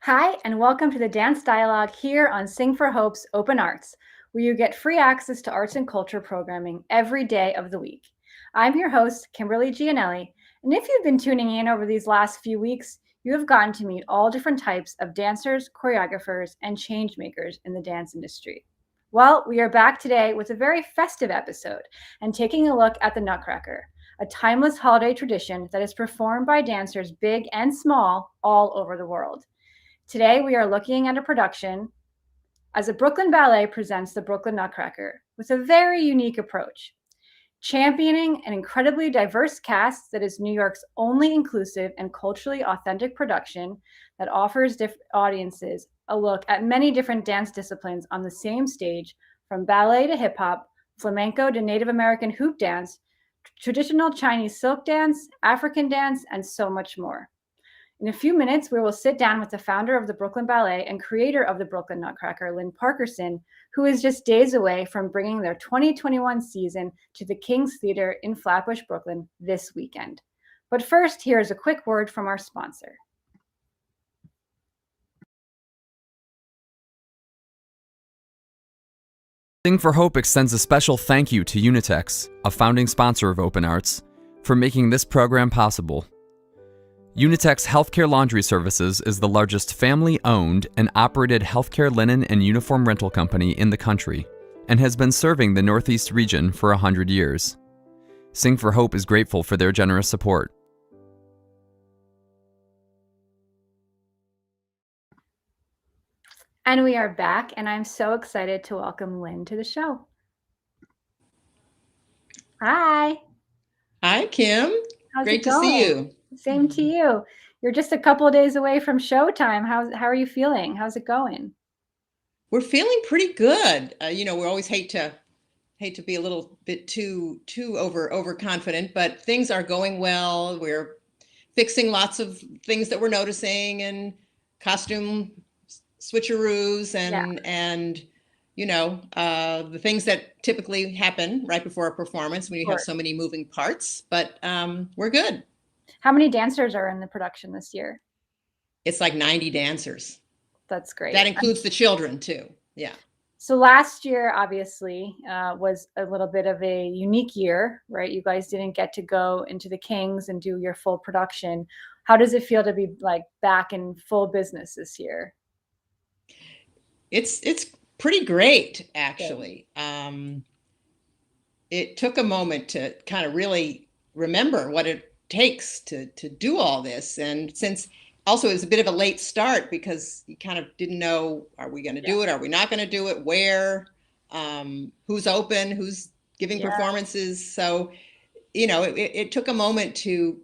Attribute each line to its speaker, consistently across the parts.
Speaker 1: Hi, and welcome to the Dance Dialogue here on Sing for Hope's Open Arts, where you get free access to arts and culture programming every day of the week. I'm your host, Kimberly Gianelli, and if you've been tuning in over these last few weeks, you have gotten to meet all different types of dancers, choreographers, and change makers in the dance industry. Well, we are back today with a very festive episode and taking a look at the Nutcracker, a timeless holiday tradition that is performed by dancers big and small all over the world. Today, we are looking at a production as the Brooklyn Ballet presents the Brooklyn Nutcracker with a very unique approach, championing an incredibly diverse cast that is New York's only inclusive and culturally authentic production that offers audiences a look at many different dance disciplines on the same stage, from ballet to hip hop, flamenco to Native American hoop dance, traditional Chinese silk dance, African dance, and so much more. In a few minutes, we will sit down with the founder of the Brooklyn Ballet and creator of the Brooklyn Nutcracker, Lynn Parkerson, who is just days away from bringing their 2021 season to the King's Theater in Flatbush, Brooklyn this weekend. But first, here is a quick word from our sponsor.
Speaker 2: Sing for Hope extends a special thank you to Unitex, a founding sponsor of Open Arts, for making this program possible. Unitex Healthcare Laundry Services is the largest family-owned and operated healthcare linen and uniform rental company in the country and has been serving the Northeast region for 100 years. Sing for Hope is grateful for their generous support.
Speaker 1: And we are back, and I'm so excited to welcome Lynn to the show. Hi.
Speaker 3: Hi, Kim.
Speaker 1: How's
Speaker 3: Great
Speaker 1: it
Speaker 3: to
Speaker 1: going?
Speaker 3: see you.
Speaker 1: Same to you. You're just a couple of days away from showtime. How are you feeling? How's it going?
Speaker 3: We're feeling pretty good. We always hate to be a little bit too overconfident, but things are going well. We're fixing lots of things that we're noticing and costume switcheroos and the things that typically happen right before a performance when you have so many moving parts. But we're good.
Speaker 1: How many dancers are in the production this year?
Speaker 3: It's like 90 dancers.
Speaker 1: That's great.
Speaker 3: That includes the children too. Yeah.
Speaker 1: So last year, obviously, was a little bit of a unique year, right? You guys didn't get to go into the Kings and do your full production. How does it feel to be like back in full business this year?
Speaker 3: It's pretty great, actually. It took a moment to kind of really remember what it takes to do all this. And since also it was a bit of a late start because you kind of didn't know, are we going to do it? Are we not going to do it? Where? Who's open? Who's giving performances? So, it took a moment to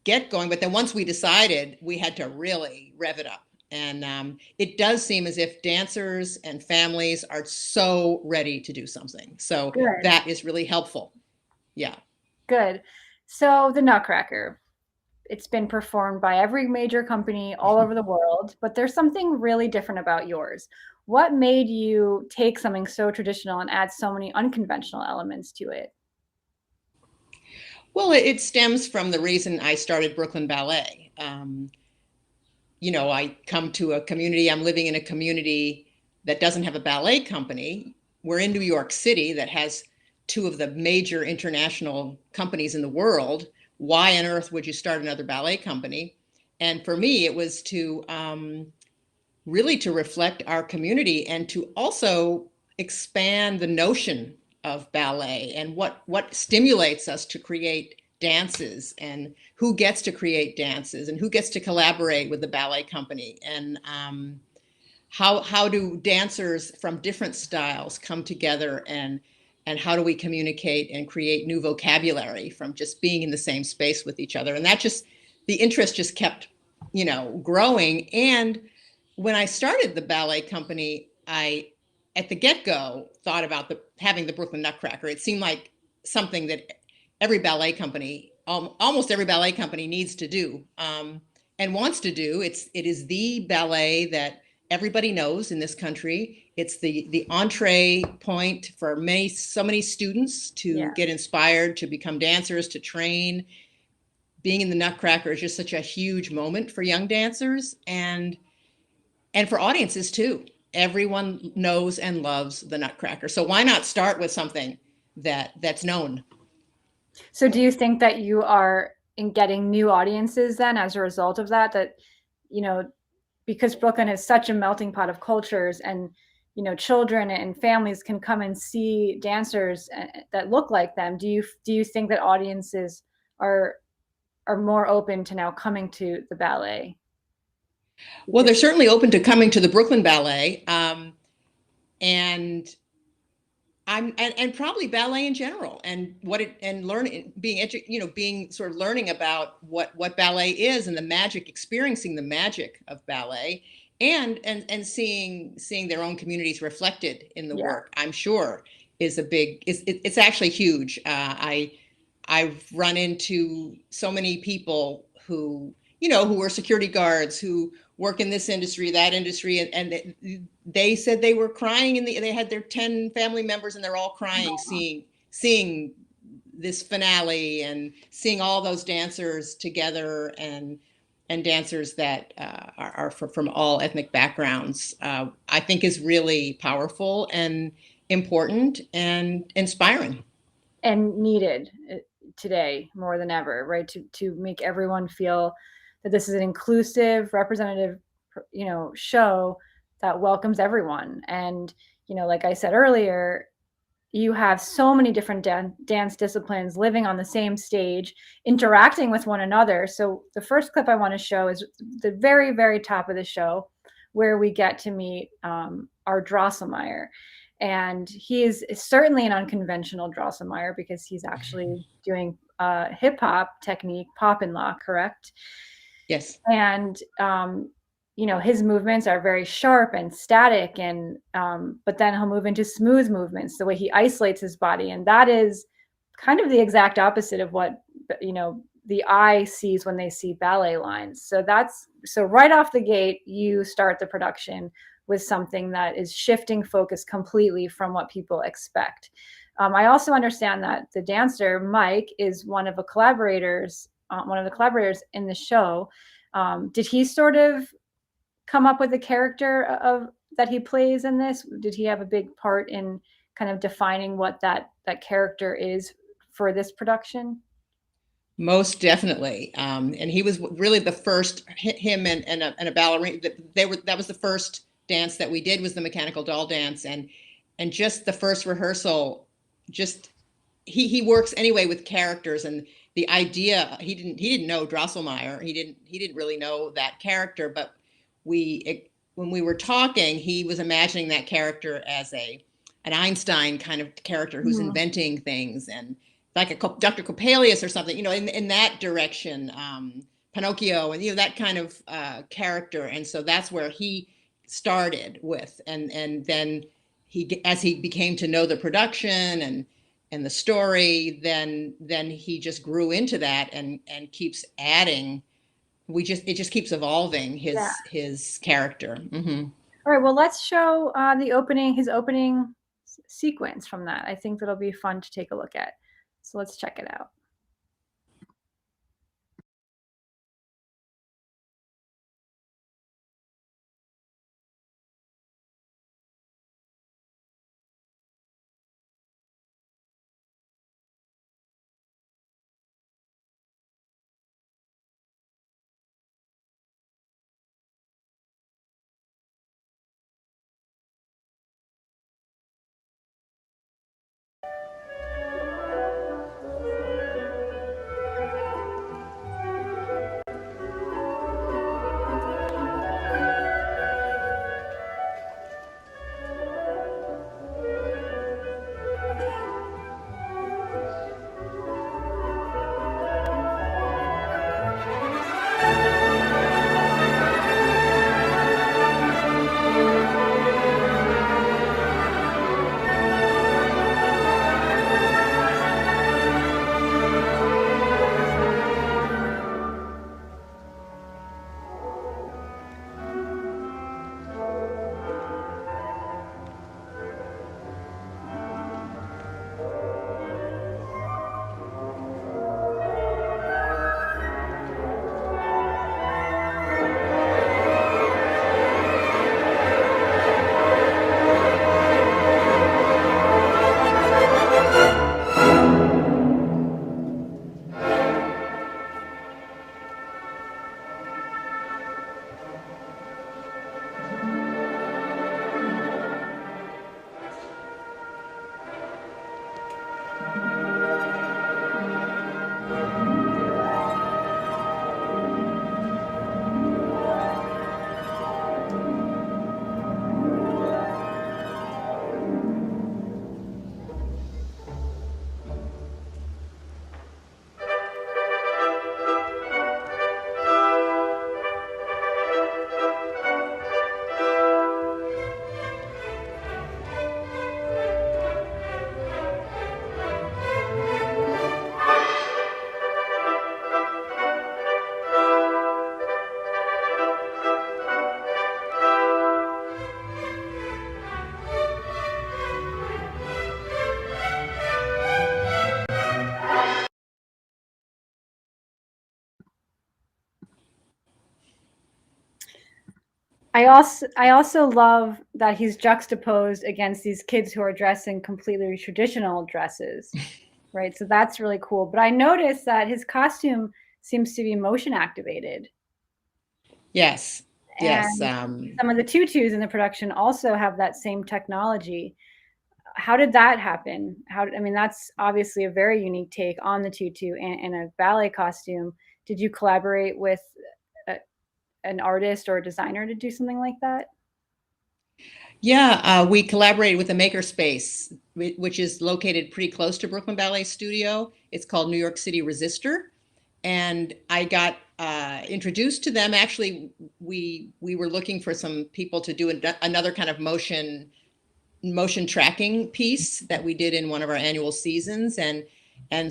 Speaker 3: get going. But then once we decided, we had to really rev it up. And it does seem as if dancers and families are so ready to do something. So that is really helpful. Yeah.
Speaker 1: Good. So the Nutcracker, it's been performed by every major company all over the world, but there's something really different about yours. What made you take something so traditional and add so many unconventional elements to it?
Speaker 3: Well, it stems from the reason I started Brooklyn Ballet. I come to a community, I'm living in a community that doesn't have a ballet company. We're in New York City that has two of the major international companies in the world. Why on earth would you start another ballet company? And for me, it was to really to reflect our community and to also expand the notion of ballet and what stimulates us to create dances and who gets to create dances and who gets to collaborate with the ballet company and how do dancers from different styles come together and how do we communicate and create new vocabulary from just being in the same space with each other. And that just, the interest just kept, growing. And when I started the ballet company, I, at the get-go, thought about having the Brooklyn Nutcracker. It seemed like something that every ballet company, almost every ballet company needs to do and wants to do. It is the ballet that everybody knows in this country. It's the entree point for so many students to get inspired, to become dancers, to train. Being in the Nutcracker is just such a huge moment for young dancers. And, and for audiences too. Everyone knows and loves the Nutcracker. So why not start with something that's known?
Speaker 1: So do you think that you are in getting new audiences then as a result of that, you know, because Brooklyn is such a melting pot of cultures, and children and families can come and see dancers that look like them. Do you think that audiences are more open to now coming to the ballet?
Speaker 3: Well, they're certainly open to coming to the Brooklyn Ballet, and and probably ballet in general, and learning, being sort of learning about what ballet is, and the magic, experiencing the magic of ballet, and seeing their own communities reflected in the
Speaker 1: Yeah.
Speaker 3: work. I'm sure is a big it's actually huge. I've run into so many people who were security guards, who work in this industry, that industry, and they said they were crying, and they had their 10 family members, and they're all crying, seeing this finale, and seeing all those dancers together, and dancers that are from all ethnic backgrounds. I think is really powerful and important and inspiring.
Speaker 1: And needed today more than ever, right? To make everyone feel that this is an inclusive, representative, show that welcomes everyone. And like I said earlier, you have so many different dance disciplines living on the same stage, interacting with one another. So the first clip I want to show is the very, very top of the show, where we get to meet our Drosselmeyer. And he is certainly an unconventional Drosselmeyer, because he's actually doing hip hop technique, pop and lock, correct?
Speaker 3: Yes.
Speaker 1: And his movements are very sharp and static, and but then he'll move into smooth movements, the way he isolates his body, and that is kind of the exact opposite of what the eye sees when they see ballet lines. So right off the gate, you start the production with something that is shifting focus completely from what people expect. I also understand that the dancer Mike is one of the collaborators in the show. Did he sort of come up with a character of that he plays in this? Did he have a big part in kind of defining what that character is for this production?
Speaker 3: Most definitely, and he was really the first. Him and a ballerina. That was the first dance that we did, was the mechanical doll dance, and just the first rehearsal. Just he works anyway with characters, and the idea, he didn't know Drosselmeyer. He didn't really know that character, but when we were talking, he was imagining that character as an Einstein kind of character who's inventing things, and like a Dr. Coppelius or something, in that direction, Pinocchio, and that kind of character. And so that's where he started with, and then as he became to know the production and the story, then he just grew into that, and keeps adding. It just keeps evolving
Speaker 1: Yeah.
Speaker 3: his character. Mm-hmm.
Speaker 1: All right. Well, let's show his opening sequence from that. I think that'll be fun to take a look at. So let's check it out. I also love that he's juxtaposed against these kids who are dressed in completely traditional dresses, right? So that's really cool. But I noticed that his costume seems to be motion activated.
Speaker 3: Yes, yes.
Speaker 1: And some of the tutus in the production also have that same technology. How did that happen? I mean, that's obviously a very unique take on the tutu and a ballet costume. Did you collaborate with a, an artist or a designer to do something like that?
Speaker 3: Yeah, we collaborated with a makerspace, which is located pretty close to Brooklyn Ballet Studio. It's called New York City Resistor, and I got introduced to them. Actually, we were looking for some people to do another kind of motion tracking piece that we did in one of our annual seasons, and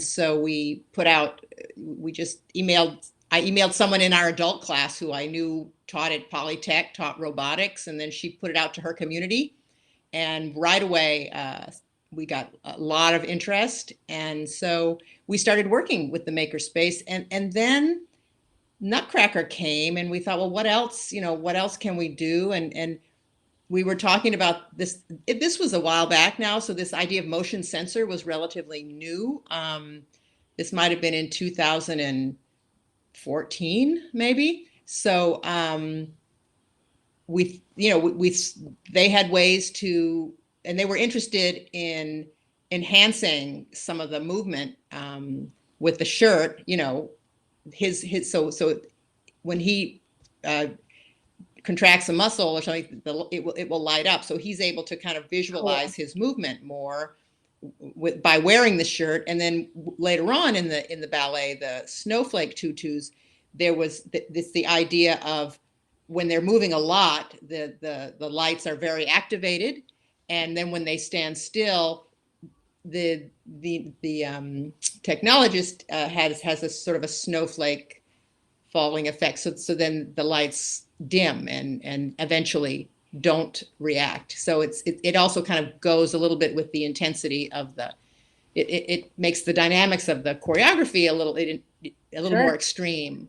Speaker 3: so we just emailed. I emailed someone in our adult class who I knew taught at Polytech, taught robotics, and then she put it out to her community. And right away, we got a lot of interest. And so we started working with the makerspace. And then Nutcracker came, and we thought, well, what else, what else can we do? And we were talking about this. This was a while back now. So this idea of motion sensor was relatively new. This might have been in 2014, maybe. So they had ways to, and they were interested in enhancing some of the movement with the shirt. So when he contracts a muscle or something, it will light up. So he's able to kind of visualize his movement more by wearing the shirt. And then later on in the ballet, the snowflake tutus, there was the idea of when they're moving a lot, the lights are very activated, and then when they stand still, the technologist has a sort of a snowflake falling effect. So then the lights dim and eventually don't react. So it also kind of goes a little bit with the intensity of it makes the dynamics of the choreography a little
Speaker 1: Sure.
Speaker 3: more extreme.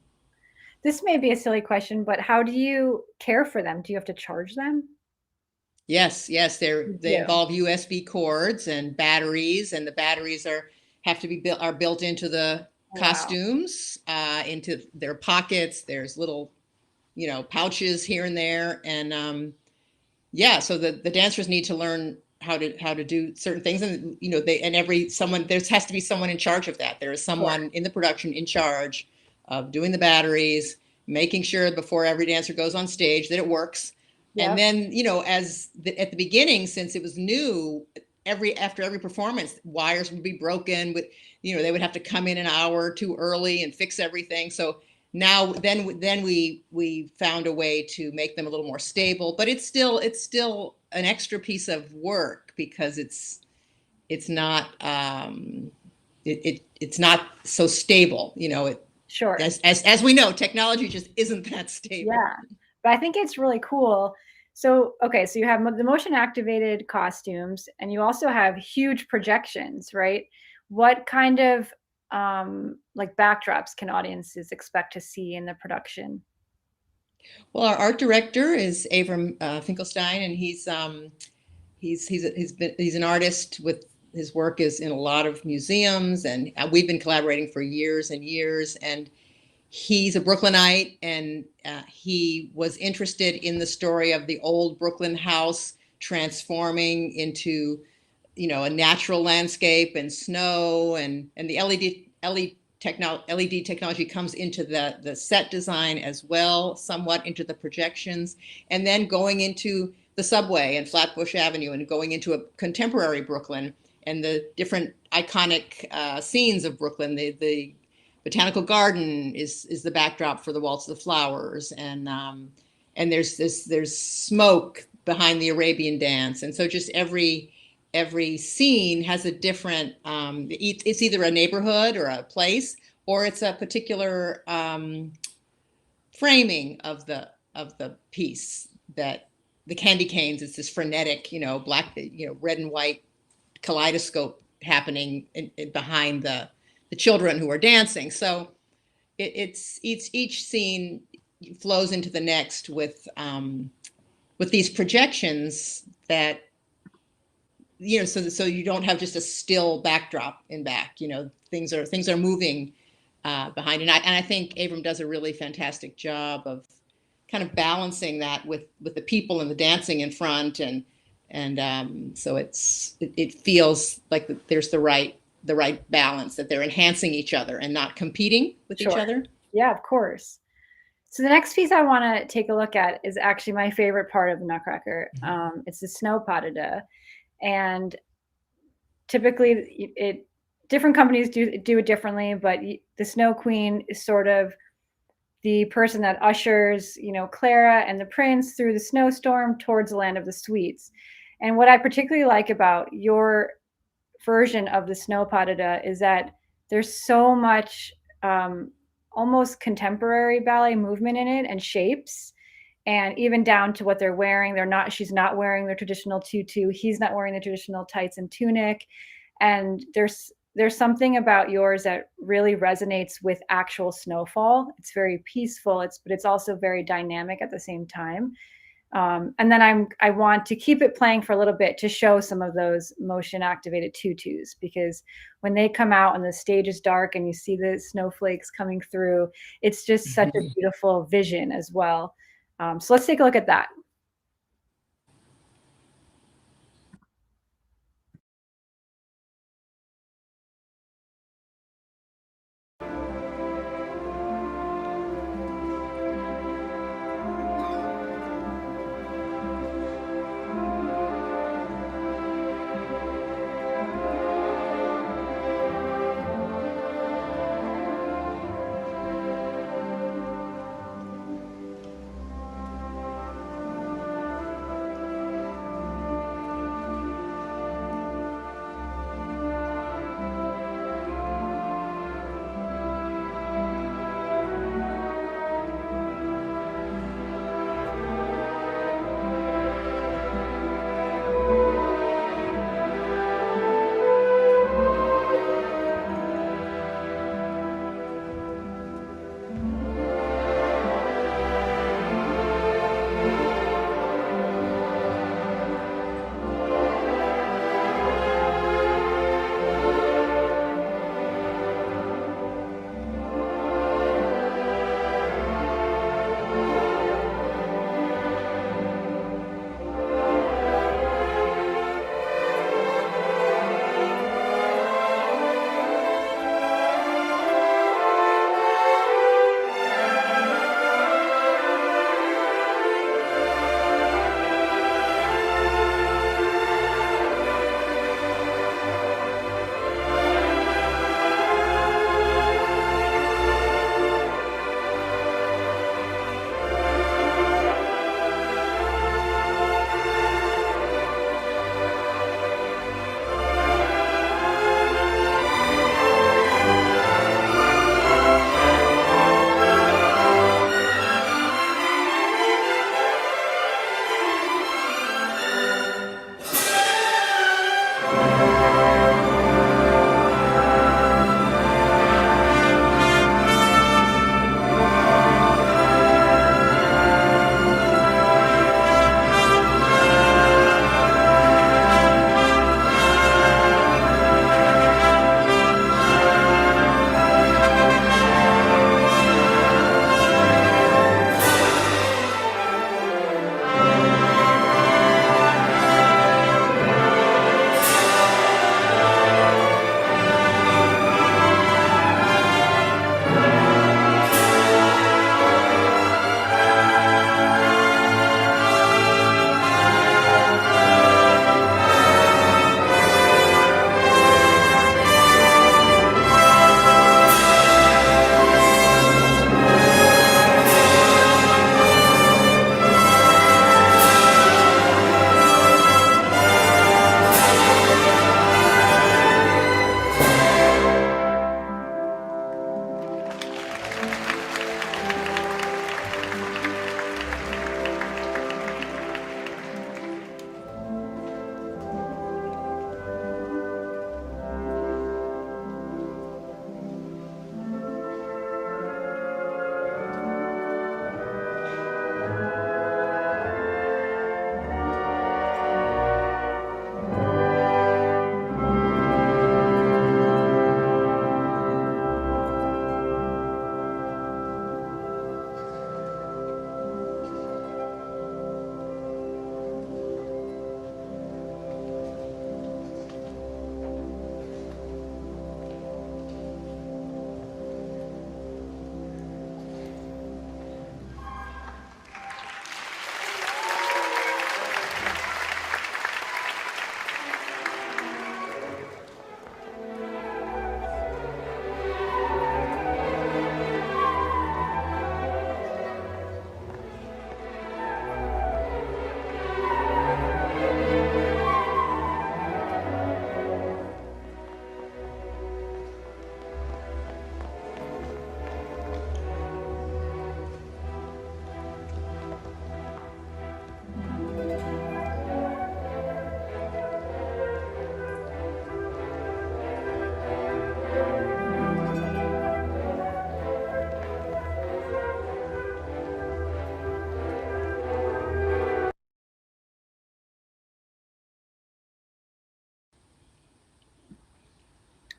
Speaker 1: This may be a silly question, but how do you care for them? Do you have to charge them?
Speaker 3: Yes, they
Speaker 1: Yeah.
Speaker 3: involve USB cords and batteries, and the batteries have to be built into the
Speaker 1: Wow.
Speaker 3: costumes, into their pockets. There's little, pouches here and there, and yeah. So the dancers need to learn how to do certain things, and there has to be someone in charge of that. There is
Speaker 1: Sure.
Speaker 3: someone in the production in charge of doing the batteries, making sure before every dancer goes on stage that it works. And
Speaker 1: Yep.
Speaker 3: then, at the beginning, since it was new, after every performance, wires would be broken. But they would have to come in an hour or two early and fix everything. So now, then we found a way to make them a little more stable. But it's still an extra piece of work because it's not it's not so stable.
Speaker 1: Sure.
Speaker 3: As we know, technology just isn't that stable.
Speaker 1: Yeah. But I think it's really cool. So, okay, so you have the motion activated costumes and you also have huge projections, right? What kind of like backdrops can audiences expect to see in the production?
Speaker 3: Well, our art director is Avram Finkelstein, and he's an artist with his work is in a lot of museums, and we've been collaborating for years and years. And he's a Brooklynite, and he was interested in the story of the old Brooklyn house transforming into, a natural landscape and snow, and the LED technology comes into the set design as well, somewhat into the projections, and then going into the subway and Flatbush Avenue and going into a contemporary Brooklyn and the different iconic scenes of Brooklyn. The Botanical Garden is the backdrop for the Waltz of the Flowers, and there's smoke behind the Arabian Dance, and so just every scene has a different. It's either a neighborhood or a place, or it's a particular framing of the piece. That the candy canes is this frenetic, black, red and white kaleidoscope happening behind the children who are dancing. So it's each scene flows into the next with these projections that, so you don't have just a still backdrop in back. Things are moving behind, and I think Abram does a really fantastic job of kind of balancing that with the people and the dancing in front, and so it feels like there's the right balance, that they're enhancing each other and not competing with each other.
Speaker 1: Yeah, of course. So the next piece I want to take a look at is actually my favorite part of the Nutcracker. It's the snow pas de deux, and typically different companies do it differently, but the Snow Queen is sort of the person that ushers, Clara and the prince through the snowstorm towards the land of the sweets. And what I particularly like about your version of the snow pas de deux is that there's so much almost contemporary ballet movement in it, and shapes, and even down to what they're wearing. She's not wearing the traditional tutu. He's not wearing the traditional tights and tunic. And there's something about yours that really resonates with actual snowfall. It's very peaceful, but it's also very dynamic at the same time. And then I want to keep it playing for a little bit to show some of those motion activated tutus, because when they come out and the stage is dark and you see the snowflakes coming through, it's just such a beautiful vision as well. So let's take a look at that.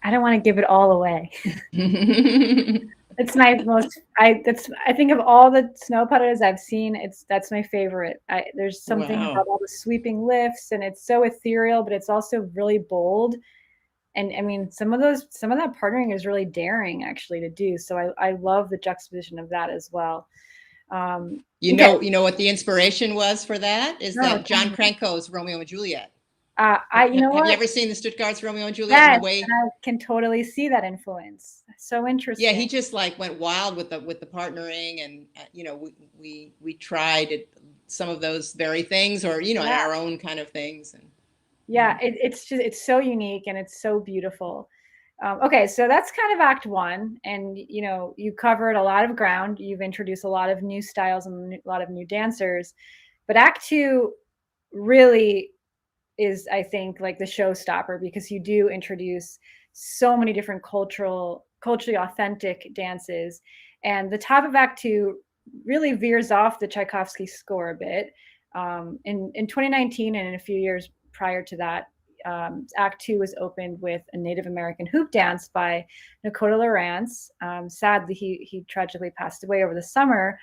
Speaker 1: I don't want to give it all away. It's my most, I think of all the snow putters I've seen, that's my favorite. There's something
Speaker 3: Wow.
Speaker 1: about all the sweeping lifts, and it's so ethereal, but it's also really bold. And I mean, some of that partnering is really daring actually to do. So I love the juxtaposition of that as well.
Speaker 3: You
Speaker 1: Okay.
Speaker 3: know what the inspiration was for that is
Speaker 1: No,
Speaker 3: that
Speaker 1: tell
Speaker 3: John
Speaker 1: me.
Speaker 3: Cranko's Romeo and Juliet.
Speaker 1: You know
Speaker 3: Have you
Speaker 1: what?
Speaker 3: ever seen the Stuttgart's Romeo and Juliet and the
Speaker 1: Yes,
Speaker 3: way?
Speaker 1: and I can totally see that influence. So
Speaker 3: Yeah,
Speaker 1: interesting.
Speaker 3: he just like went wild with the partnering, and we tried some of those very things, or in
Speaker 1: Yeah.
Speaker 3: our own kind of things. And
Speaker 1: Yeah, it's so unique and it's so beautiful. Okay, so that's kind of Act One, and you covered a lot of ground. You've introduced a lot of new styles and a lot of new dancers, but Act Two really is, I think, like the showstopper, because you do introduce so many different culturally authentic dances, and the top of Act Two really veers off the Tchaikovsky score a bit. In 2019 and in a few years prior to that, Act Two was opened with a Native American hoop dance by Nakota Lawrence. Sadly, he tragically passed away over the summer,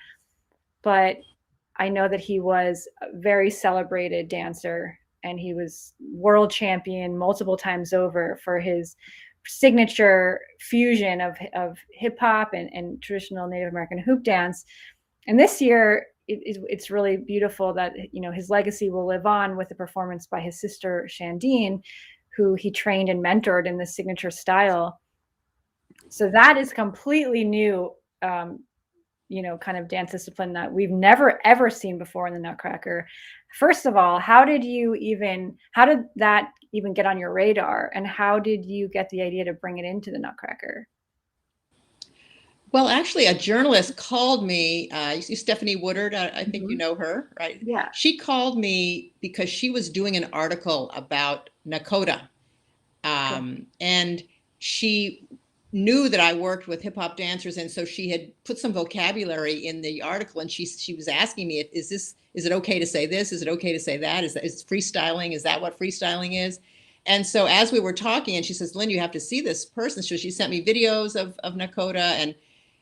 Speaker 1: but I know that he was a very celebrated dancer, and he was world champion multiple times over for his signature fusion of hip hop and traditional Native American hoop dance. And this year, it's really beautiful that his legacy will live on with a performance by his sister Shandine, who he trained and mentored in this signature style. So that is completely new, kind of dance discipline that we've never ever seen before in the Nutcracker. First of all, how did that even get on your radar, and how did you get the idea to bring it into the Nutcracker?
Speaker 3: well, actually, a journalist called me. Stephanie Woodard. I think you
Speaker 1: Mhm.
Speaker 3: know her, right?
Speaker 1: Yeah.
Speaker 3: She called me because she was doing an article about Nakota,
Speaker 1: Okay.
Speaker 3: and she knew that I worked with hip hop dancers, and so she had put some vocabulary in the article, and she was asking me, is it okay to say this? Is it okay to say that? Is freestyling? Is that what freestyling is? And so as we were talking, and she says, Lynn, you have to see this person. So she sent me videos of Nakota,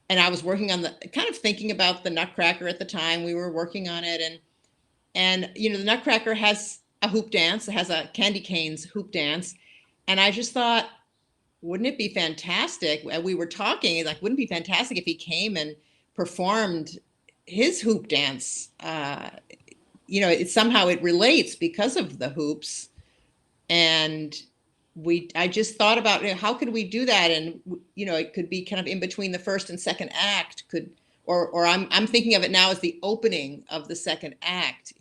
Speaker 3: and I was working on the kind of thinking about the Nutcracker at the time. We were working on it, and the Nutcracker has a hoop dance. It has a candy canes hoop dance, and I just thought, wouldn't it be fantastic? We were talking like, wouldn't it be fantastic if he came and performed his hoop dance? Somehow it relates because of the hoops, and I just thought about, how could we do that? And it could be kind of in between the first and second act, or I'm thinking of it now as the opening of the second act,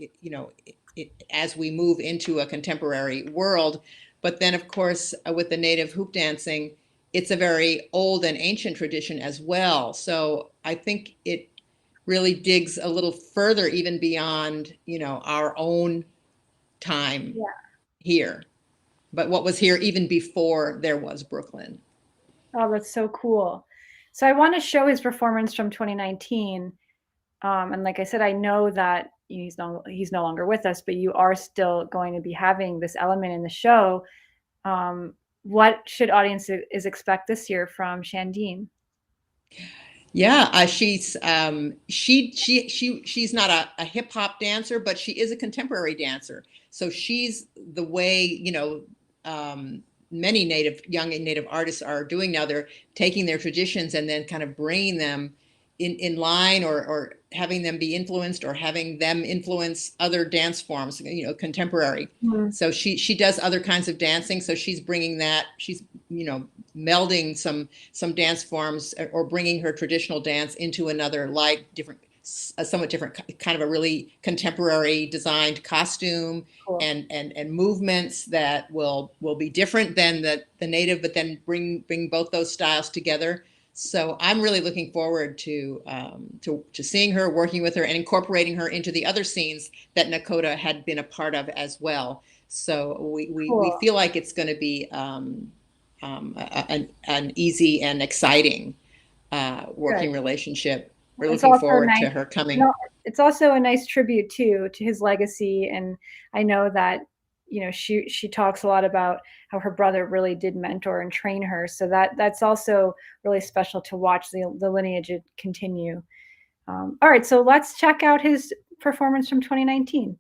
Speaker 3: as we move into a contemporary world. But then, of course, with the native hoop dancing, it's a very old and ancient tradition as well. So I think it really digs a little further, even beyond, our own time
Speaker 1: Yeah.
Speaker 3: here, but what was here even before there was Brooklyn.
Speaker 1: Oh, that's so cool. So I want to show his performance from 2019. And like I said, I know that he's no longer with us, but you are still going to be having this element in the show. What should audiences expect this year from Shandine?
Speaker 3: Yeah, she's not a hip hop dancer, but she is a contemporary dancer. So she's the way many young and native artists are doing now. They're taking their traditions and then kind of bringing them in line, or having them be influenced, or having them influence other dance forms, contemporary.
Speaker 1: Mhm.
Speaker 3: So she does other kinds of dancing. So she's bringing that. She's melding some dance forms, or bringing her traditional dance into another different, a somewhat different kind of a really contemporary designed costume,
Speaker 1: Cool.
Speaker 3: and movements that will be different than the native, but then bring both those styles together. So I'm really looking forward to seeing her, working with her, and incorporating her into the other scenes that Nakota had been a part of as well. So we
Speaker 1: Cool.
Speaker 3: feel like it's going to be an easy and exciting
Speaker 1: Good.
Speaker 3: working relationship. We're
Speaker 1: It's
Speaker 3: looking
Speaker 1: also
Speaker 3: forward
Speaker 1: nice.
Speaker 3: to her coming.
Speaker 1: No, it's also a nice tribute too to his legacy, and I know that she talks a lot about how her brother really did mentor and train her. So that's also really special to watch the lineage continue. All right, so let's check out his performance from 2019.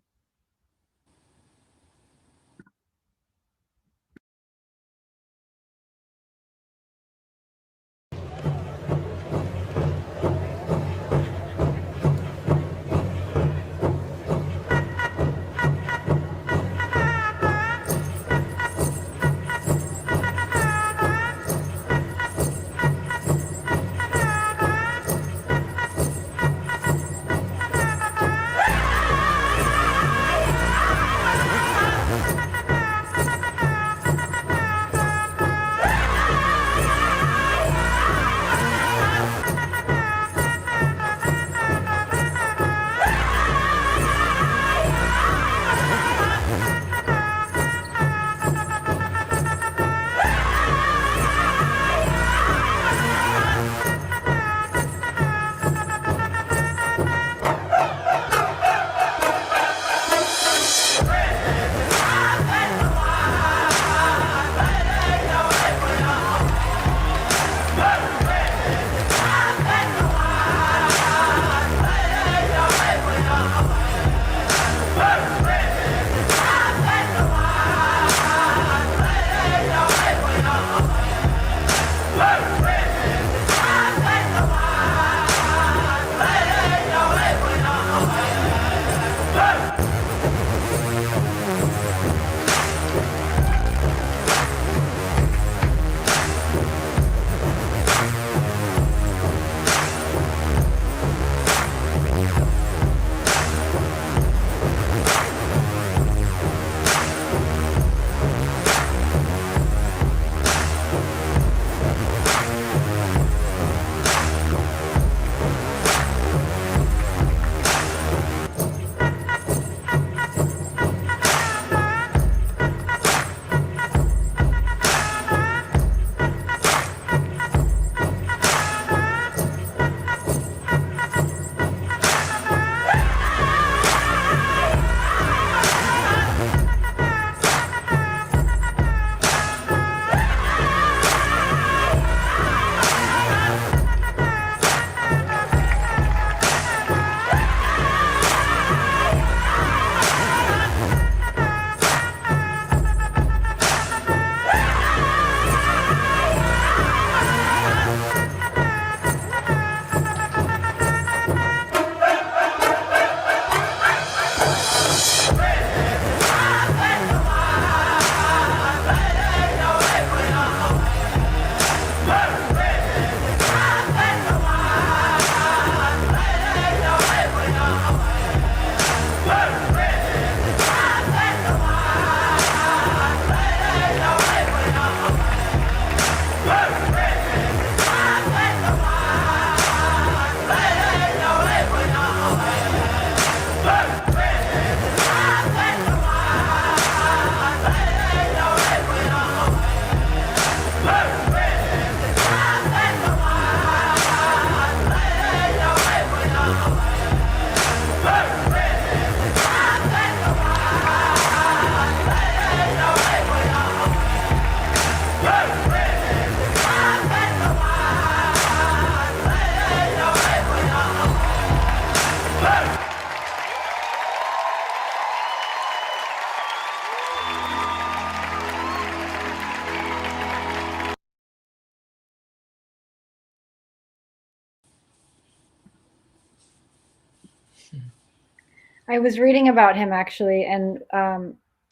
Speaker 1: I was reading about him actually, and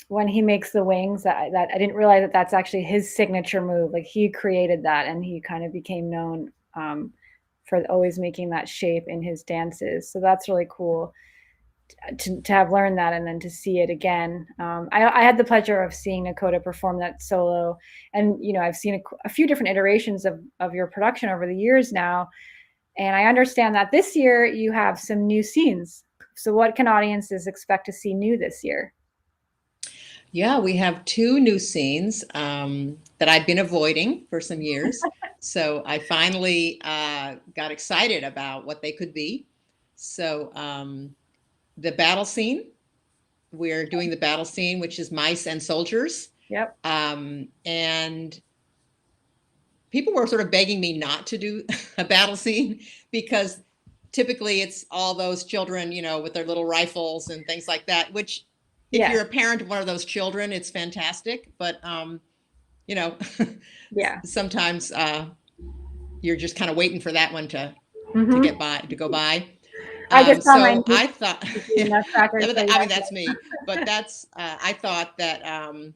Speaker 1: when he makes the wings, that I didn't realize that that's actually his signature move. Like he created that, and he kind of became known for always making that shape in his dances. So that's really cool to have learned that, and then to see it again. I had the pleasure of seeing Nakota perform that solo, and I've seen a few different iterations of your production over the years now, and I understand that this year you have some new scenes. So what can audiences expect to see new this year?
Speaker 3: Yeah, we have two new scenes that I've been avoiding for some years. So I finally got excited about what they could be. So the battle scene, we're doing the battle scene, which is mice and soldiers.
Speaker 1: Yep.
Speaker 3: And people were sort of begging me not to do a battle scene because typically it's all those children, with their little rifles and things like that, which if you're a parent of one of those children, it's fantastic. But, sometimes you're just kind of waiting for that one to go by. I thought, that's me, but I thought that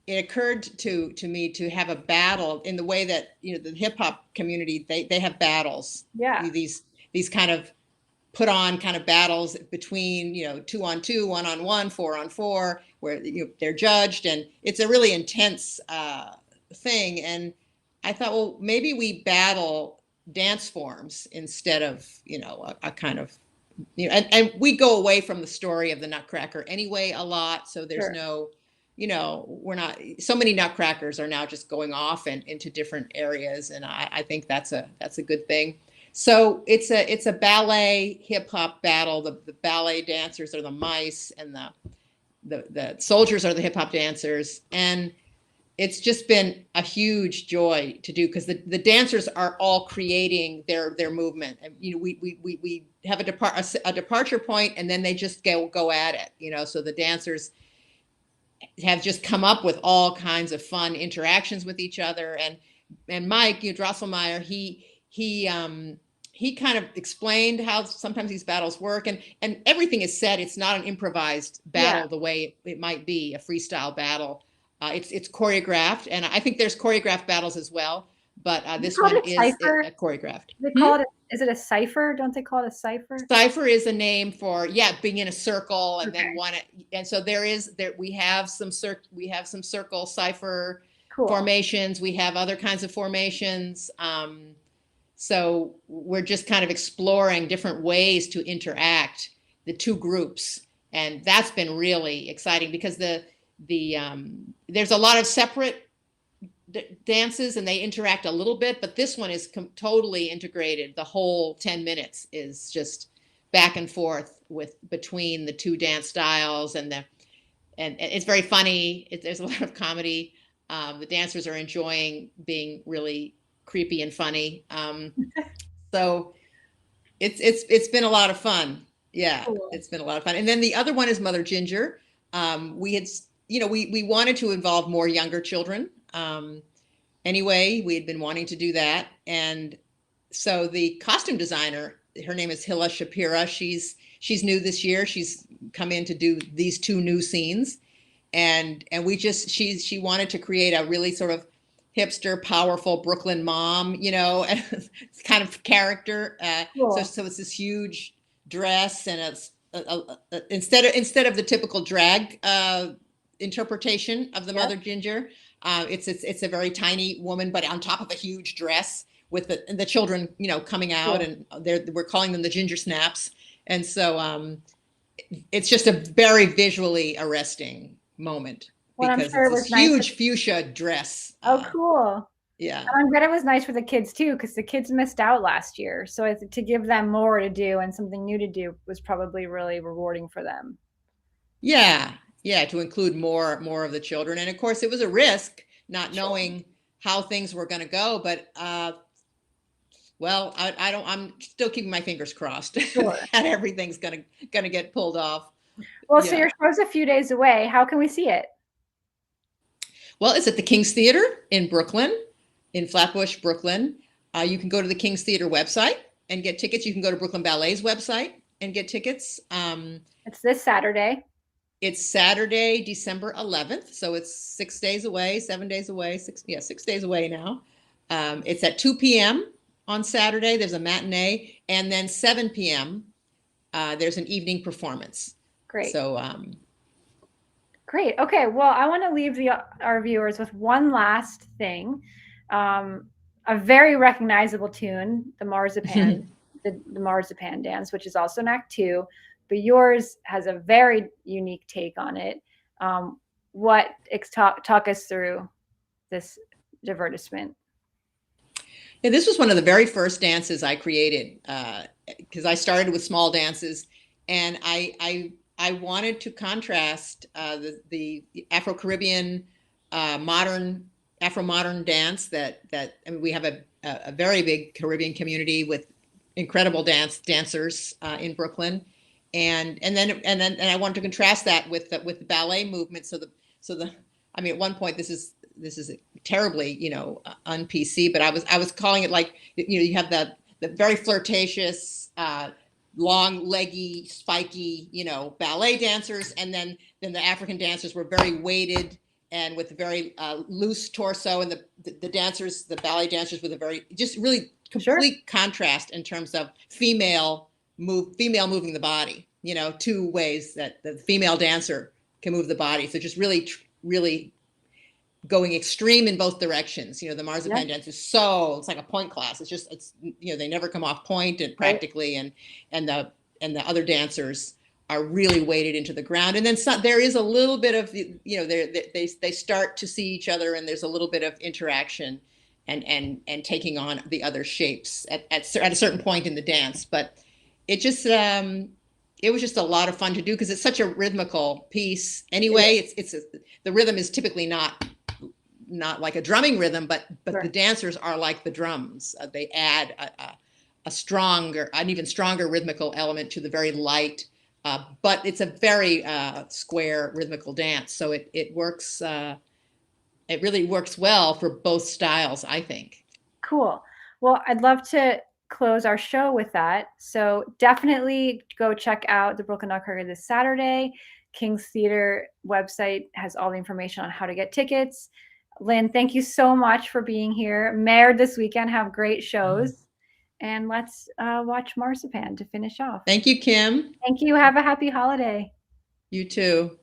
Speaker 3: it occurred to me to have a battle in the way that, the hip hop community, they have battles.
Speaker 1: Yeah.
Speaker 3: These kind of put on kind of battles between, 2-on-2, 1-on-1, 4-on-4, where they're judged. And it's a really intense thing. And I thought, well, maybe we battle dance forms instead of, a kind of, and we go away from the story of the Nutcracker anyway a lot. So there's no, we're not, so many Nutcrackers are now just going off and into different areas. And I think that's a good thing. So it's a ballet hip hop battle. The ballet dancers are the mice, and the soldiers are the hip hop dancers. And it's just been a huge joy to do because the dancers are all creating their movement. And, we have a departure point, and then they just go at it. So the dancers have just come up with all kinds of fun interactions with each other. And Mike Drosselmeyer, he kind of explained how sometimes these battles work, and everything is said. It's not an improvised battle the way it might be a freestyle battle. It's choreographed, and I think there's choreographed battles as well. But this one is choreographed.
Speaker 1: They call it. Is it a cipher? Don't they call it a cipher?
Speaker 3: Cipher is a name for being in a circle, and then one. And so we have some circle cipher formations. We have other kinds of formations. So we're just kind of exploring different ways to interact the two groups, and that's been really exciting because there's a lot of separate dances and they interact a little bit, but this one is totally integrated. The whole 10 minutes is just back and forth between the two dance styles, and it's very funny. There's a lot of comedy. The dancers are enjoying being really creepy and funny. So it's been a lot of fun. Yeah, cool. It's been a lot of fun. And then the other one is Mother Ginger. We wanted to involve more younger children. Anyway, we had been wanting to do that. And so the costume designer, her name is Hilla Shapira. She's new this year. She's come in to do these two new scenes. And she wanted to create a really sort of hipster, powerful Brooklyn mom, kind of character. Cool. So it's this huge dress, and it's instead of the typical drag interpretation of the Mother Ginger, it's a very tiny woman, but on top of a huge dress with the children, coming out, and we're calling them the Ginger Snaps. And so it's just a very visually arresting moment. Well, because it's this huge fuchsia dress.
Speaker 1: Oh, cool.
Speaker 3: Yeah.
Speaker 1: And I'm glad it was nice for the kids too, because the kids missed out last year. So to give them more to do and something new to do was probably really rewarding for them.
Speaker 3: Yeah. Yeah. To include more of the children. And of course it was a risk not knowing how things were going to go, but I'm still keeping my fingers crossed that everything's going to get pulled off.
Speaker 1: Well, so your show's a few days away. How can we see it?
Speaker 3: Well, it's at the King's Theater in Brooklyn, in Flatbush, Brooklyn. You can go to the King's Theater website and get tickets. You can go to Brooklyn Ballet's website and get tickets.
Speaker 1: It's this Saturday.
Speaker 3: It's Saturday, December 11th. So it's 6 days away, 7 days away, 6 days away now. It's at 2 p.m. on Saturday. There's a matinee. And then 7 p.m. There's an evening performance.
Speaker 1: Great.
Speaker 3: So,
Speaker 1: great. Okay. Well, I want to leave our viewers with one last thing. A very recognizable tune, the Marzipan, the Marzipan dance, which is also in Act 2, but yours has a very unique take on it. Talk us through this divertisement.
Speaker 3: Yeah, this was one of the very first dances I created, because I started with small dances, and I I wanted to contrast the Afro-Caribbean modern Afro-modern dance that I mean, we have a very big Caribbean community with incredible dancers in Brooklyn, and I wanted to contrast that with the ballet movement. So the I mean, at one point this is terribly, you know, un PC, but I was calling it like, you know, you have the very flirtatious, long leggy, spiky, you know, ballet dancers, and then the African dancers were very weighted and with a very loose torso, and the dancers, the ballet dancers, with a very just really complete contrast in terms of female moving the body. You know, two ways that the female dancer can move the body. So just really going extreme in both directions. You know, the marzipan dance is so, it's like a point class. It's you know, they never come off point, and practically, and the other dancers are really weighted into the ground. And then there is a little bit of, you know, they start to see each other, and there's a little bit of interaction and taking on the other shapes at a certain point in the dance. But it just it was just a lot of fun to do, because it's such a rhythmical piece anyway. The rhythm is typically not like a drumming rhythm, but the dancers are like the drums. They add an even stronger rhythmical element to the very light, but it's a very square rhythmical dance. So it works. It really works well for both styles, I think.
Speaker 1: Cool. Well, I'd love to close our show with that. So definitely go check out the Brooklyn Nutcracker this Saturday. King's Theater website has all the information on how to get tickets. Lynn, thank you so much for being here. Mayor this weekend, have great shows. And let's watch Marzipan to finish off.
Speaker 3: Thank you, Kim.
Speaker 1: Thank you. Have a happy holiday.
Speaker 3: You too.